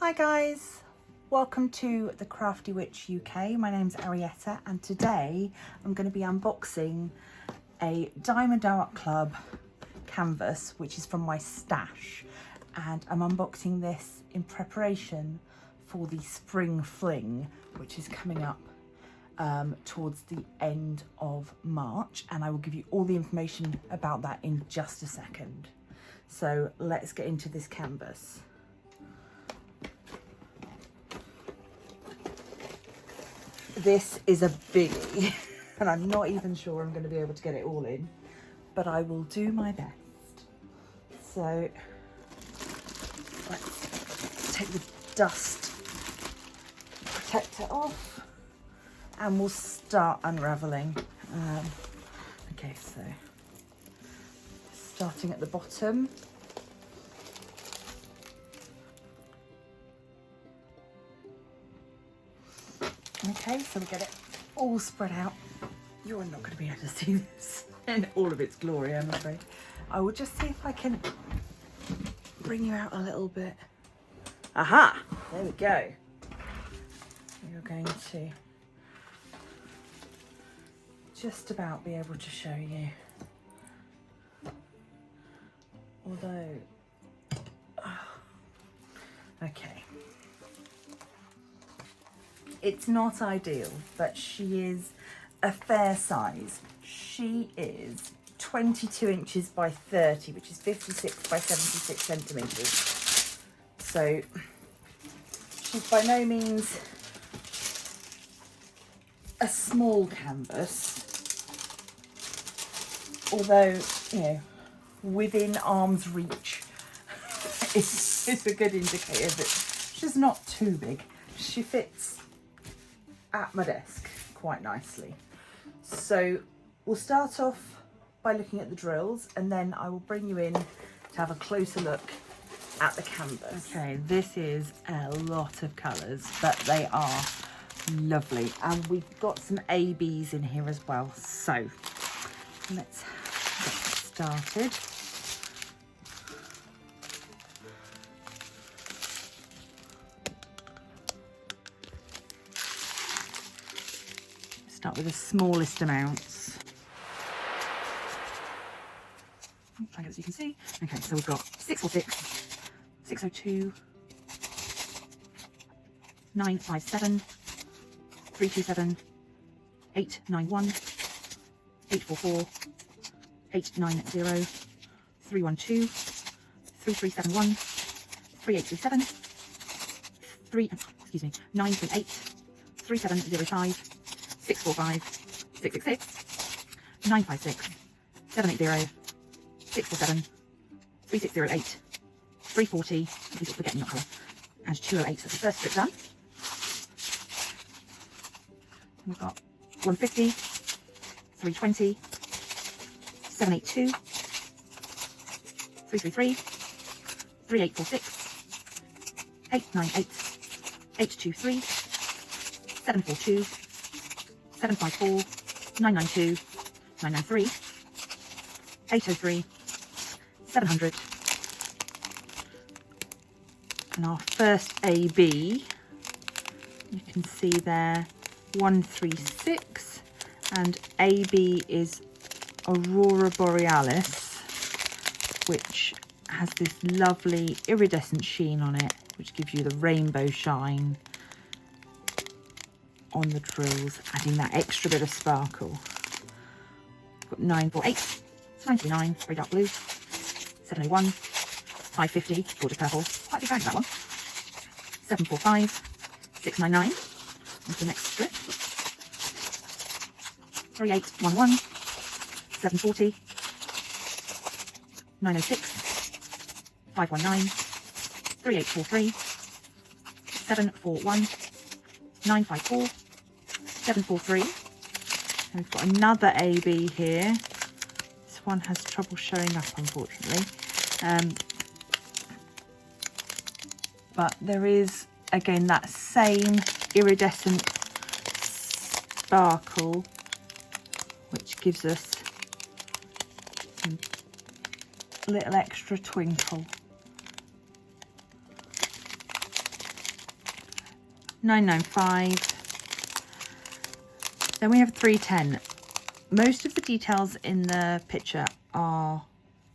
Hi guys, welcome to the Crafty Witch UK. My name's Arietta and today I'm going to be unboxing a Diamond Art Club canvas which is from my stash, and I'm unboxing this in preparation for the Spring Fling which is coming up towards the end of March, and I will give you all the information about that in just a second. So let's get into this canvas. This is a biggie and I'm not even sure I'm going to be able to get it all in, but I will do my best. So let's take the dust protector off and we'll start unraveling. Okay, so starting at the bottom. Okay, so we get it all spread out. You're not going to be able to see this in all of its glory, I'm afraid. I will just see if I can bring you out a little bit. Aha! There we go. You're going to just about be able to show you. Although, okay. It's not ideal, but she is a fair size. She is 22 inches by 30, which is 56 by 76 centimetres. So she's by no means a small canvas, although, you know, within arm's reach is a good indicator that she's not too big. She fits at my desk quite nicely. So we'll start off by looking at the drills and then I will bring you in to have a closer look at the canvas. Okay, this is a lot of colours, but they are lovely, and we've got some ABs in here as well. So let's get started. Start with the smallest amounts. Try and get it so you can see. Okay, so we've got 646, 602, 957, 327, 891, 844, 890, 312, 3371, 3837, 938, 3705, 645, 666, 956, 780, 647, 3608, 340, at least we're getting that colour, and 208. So that's the first strip done. We've got 150, 320, 782, 333, 3846, 898, 823, 742, 754, 992, 993, 803, 700, and our first AB, you can see there, 136, and AB is Aurora Borealis, which has this lovely iridescent sheen on it, which gives you the rainbow shine on the drills, adding that extra bit of sparkle. Got 948, 99, very dark blue, 701, 550, gorgeous purple, quite a big bag that one, 745, 699, onto the next strip, 3811, 740, 906, 519, 3843, 741, 954, 743, and we've got another AB here. This one has trouble showing up, unfortunately, but there is again that same iridescent sparkle which gives us a little extra twinkle. 995. Then we have 310. Most of the details in the picture are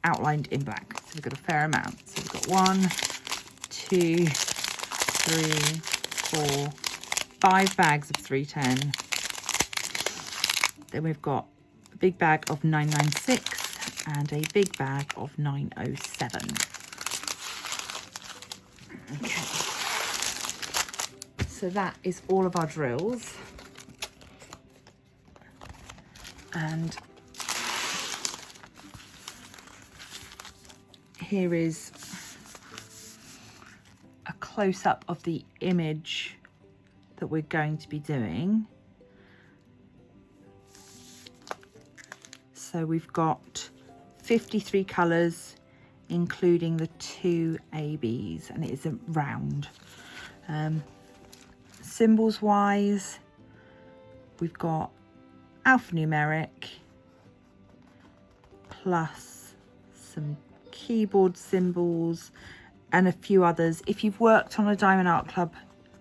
outlined in black, so we've got a fair amount. So we've got 1, 2, 3, 4, 5 bags of 310. Then we've got a big bag of 996 and a big bag of 907. Okay, so that is all of our drills. And here is a close-up of the image that we're going to be doing. So we've got 53 colours, including the 2 ABs, and it is a round. Symbols wise, we've got alphanumeric plus some keyboard symbols and a few others. If you've worked on a Diamond Art Club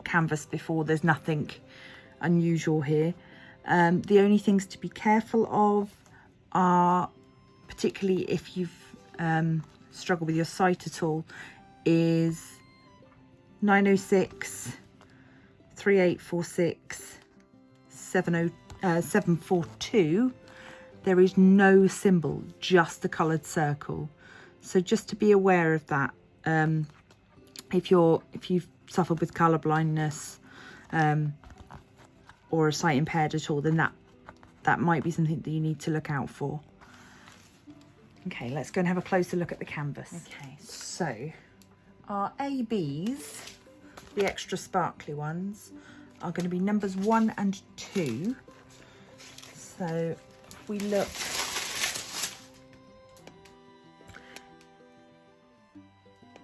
canvas before, there's nothing unusual here. The only things to be careful of are, particularly if you've struggled with your sight at all, is 906, 3846, 742. There is no symbol, just the coloured circle. So just to be aware of that. If you've suffered with colour blindness or are sight impaired at all, then that might be something that you need to look out for. Okay, let's go and have a closer look at the canvas. Okay, so our ABs, the extra sparkly ones, are going to be numbers 1 and 2. So if we look,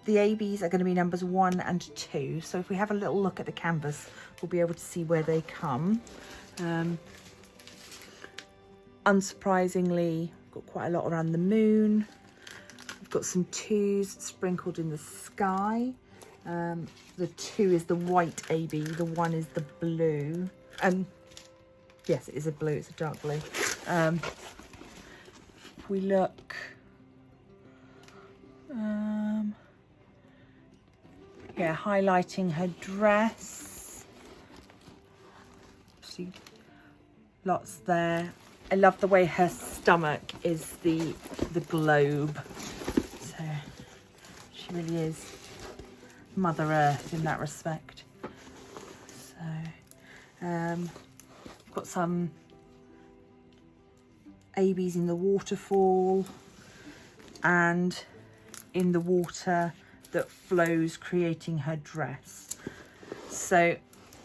the ABs are going to be numbers 1 and 2. So if we have a little look at the canvas, we'll be able to see where they come. Unsurprisingly, got quite a lot around the moon. We've got some 2s sprinkled in the sky. The 2 is the white AB, the 1 is the blue. Yes, it is a blue, it's a dark blue. If we look, yeah, highlighting her dress. See, lots there. I love the way her stomach is the globe. So she really is Mother Earth in that respect. So got some ABs in the waterfall and in the water that flows, creating her dress. So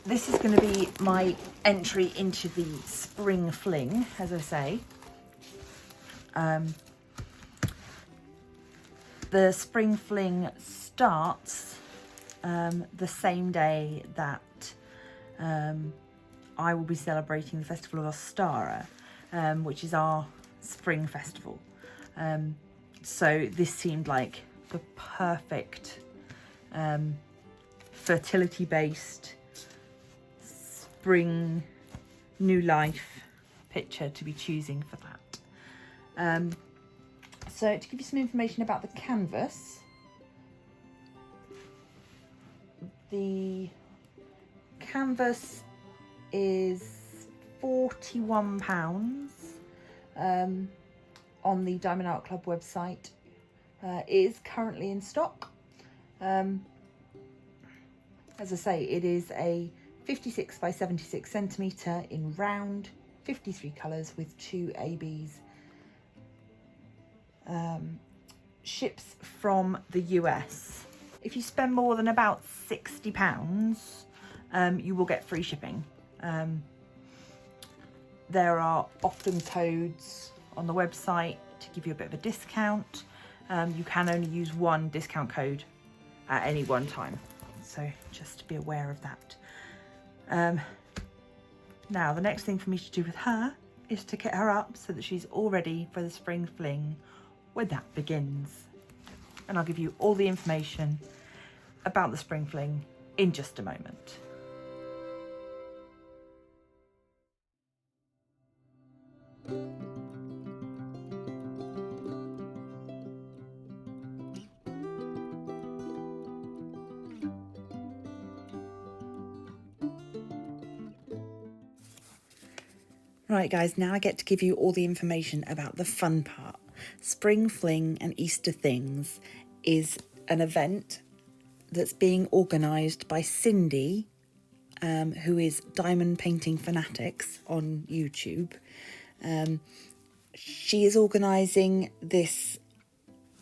this is going to be my entry into the spring fling, as I say. The spring fling starts the same day that I will be celebrating the Festival of Ostara, which is our spring festival. So this seemed like the perfect fertility-based spring new life picture to be choosing for that. So to give you some information about the canvas, the canvas is £41 on the Diamond Art Club website. It is currently in stock. As I say, it is a 56 by 76 centimetre in round, 53 colours with 2 ABs. Ships from the US. If you spend more than about £60, you will get free shipping. There are often codes on the website to give you a bit of a discount. You can only use one discount code at any one time, so just to be aware of that. Now the next thing for me to do with her is to get her up so that she's all ready for the spring fling when that begins. And I'll give you all the information about the spring fling in just a moment. Right guys, now I get to give you all the information about the fun part. Spring Fling and Easter Things is an event that's being organised by Cindy, who is Diamond Painting Fanatics on YouTube. She is organising this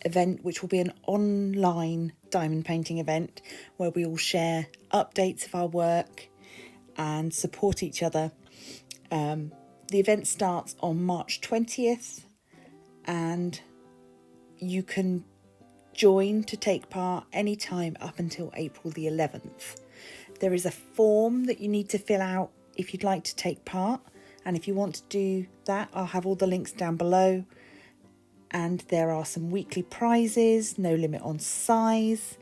event, which will be an online diamond painting event where we all share updates of our work and support each other. The event starts on March 20th and you can join to take part anytime up until April the 11th. There is a form that you need to fill out if you'd like to take part, and if you want to do that, I'll have all the links down below. And there are some weekly prizes, no limit on size,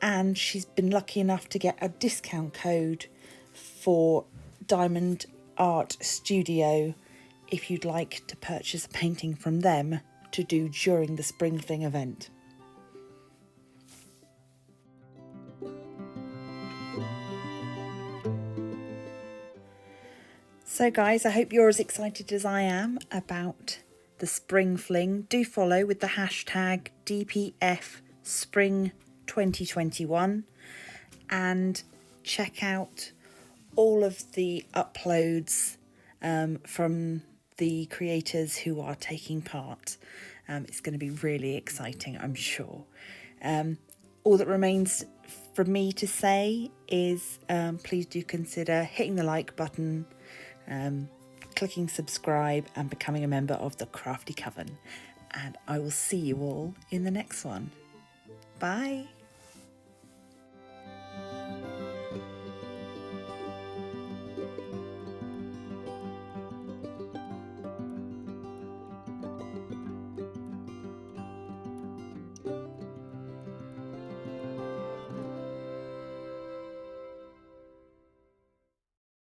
and she's been lucky enough to get a discount code for Diamond Art Studio if you'd like to purchase a painting from them to do during the Spring Fling event. So guys, I hope you're as excited as I am about the Spring Fling. Do follow with the hashtag DPF Spring 2021 and check out all of the uploads from the creators who are taking part. It's going to be really exciting, I'm sure. All that remains for me to say is please do consider hitting the like button, clicking subscribe and becoming a member of the Crafty Coven. And I will see you all in the next one. Bye.